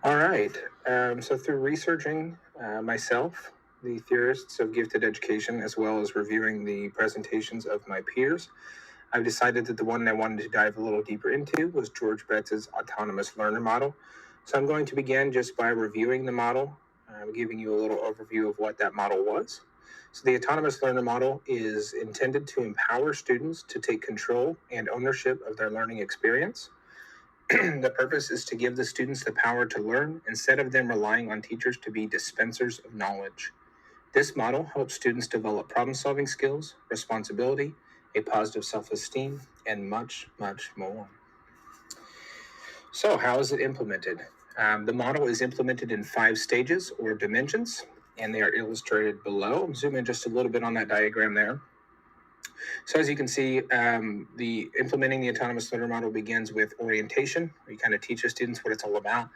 All right. So through researching myself, the theorists of gifted education, as well as reviewing the presentations of my peers, I've decided that the one I wanted to dive a little deeper into was George Betz's autonomous learner model. So I'm going to begin just by reviewing the model, giving you a little overview of what that model was. So the autonomous learner model is intended to empower students to take control and ownership of their learning experience. The purpose is to give the students the power to learn instead of them relying on teachers to be dispensers of knowledge. This model helps students develop problem solving skills, responsibility, a positive self esteem, and much, much more. So, how is it implemented? The model is implemented in 5 stages or dimensions, and they are illustrated below. Zoom in just a little bit on that diagram there. So as you can see, the implementing the autonomous learner model begins with orientation, where you kind of teach the students what it's all about.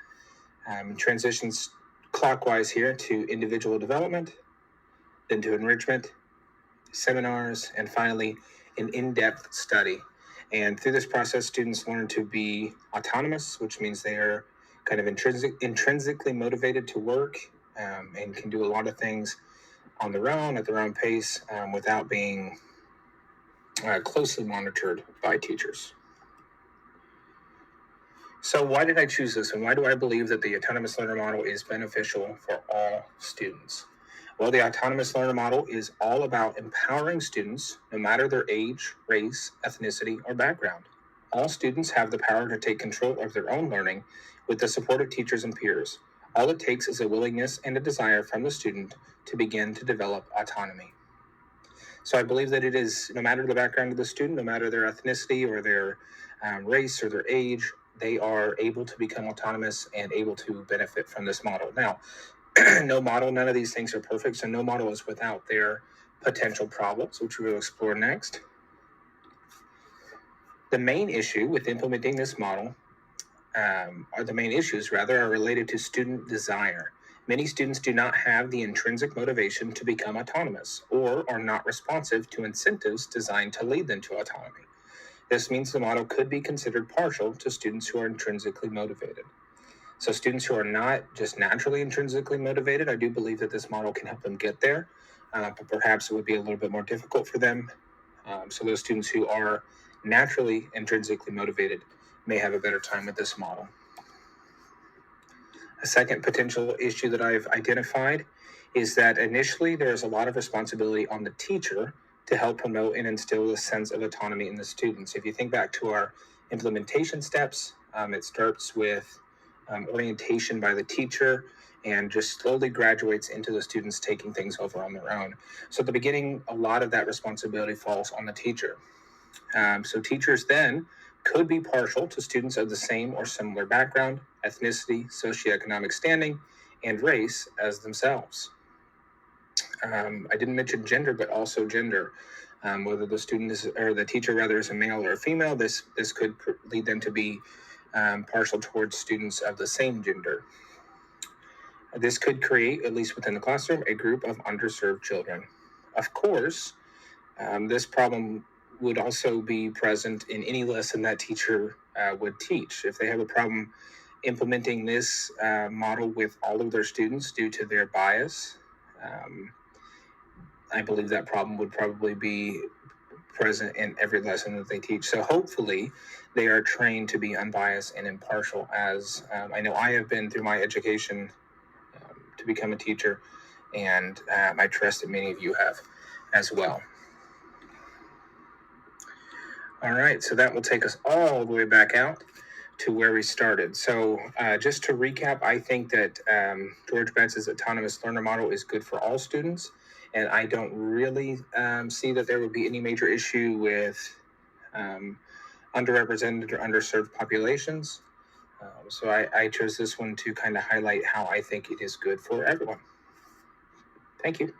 Transitions clockwise here to individual development, then to enrichment, seminars, and finally an in-depth study. And through this process, students learn to be autonomous, which means they are kind of intrinsically motivated to work and can do a lot of things on their own at their own pace without being closely monitored by teachers. So why did I choose this, and why do I believe that the autonomous learner model is beneficial for all students? Well, the autonomous learner model is all about empowering students, no matter their age, race, ethnicity, or background. All students have the power to take control of their own learning with the support of teachers and peers. All it takes is a willingness and a desire from the student to begin to develop autonomy. So I believe that it is, no matter the background of the student, no matter their ethnicity or their race or their age, they are able to become autonomous and able to benefit from this model. Now, no model, none of these things are perfect, so no model is without their potential problems, which we will explore next. The main issue with implementing this model, or the main issues rather, are related to student desire. Many students do not have the intrinsic motivation to become autonomous or are not responsive to incentives designed to lead them to autonomy. This means the model could be considered partial to students who are intrinsically motivated. So, students who are not just naturally intrinsically motivated, I do believe that this model can help them get there, but perhaps it would be a little bit more difficult for them. So, those students who are naturally intrinsically motivated may have a better time with this model. A second potential issue that I've identified is that initially there is a lot of responsibility on the teacher to help promote and instill a sense of autonomy in the students. If you think back to our implementation steps, it starts with orientation by the teacher and just slowly graduates into the students taking things over on their own. So at the beginning, a lot of that responsibility falls on the teacher. So teachers then could be partial to students of the same or similar background, ethnicity, socioeconomic standing, and race as themselves. I didn't mention gender, but also gender. Whether the student is, or the teacher rather, is a male or a female, this could lead them to be partial towards students of the same gender. This could create, at least within the classroom, a group of underserved children. Of course, this problem would also be present in any lesson that teacher would teach. If they have a problem implementing this model with all of their students due to their bias, I believe that problem would probably be present in every lesson that they teach. So hopefully they are trained to be unbiased and impartial, as I know I have been through my education to become a teacher, and I trust that many of you have as well. All right, so that will take us all the way back out to where we started. So just to recap, I think that George Betz's autonomous learner model is good for all students, and I don't really see that there would be any major issue with underrepresented or underserved populations. So I chose this one to kind of highlight how I think it is good for everyone. Thank you.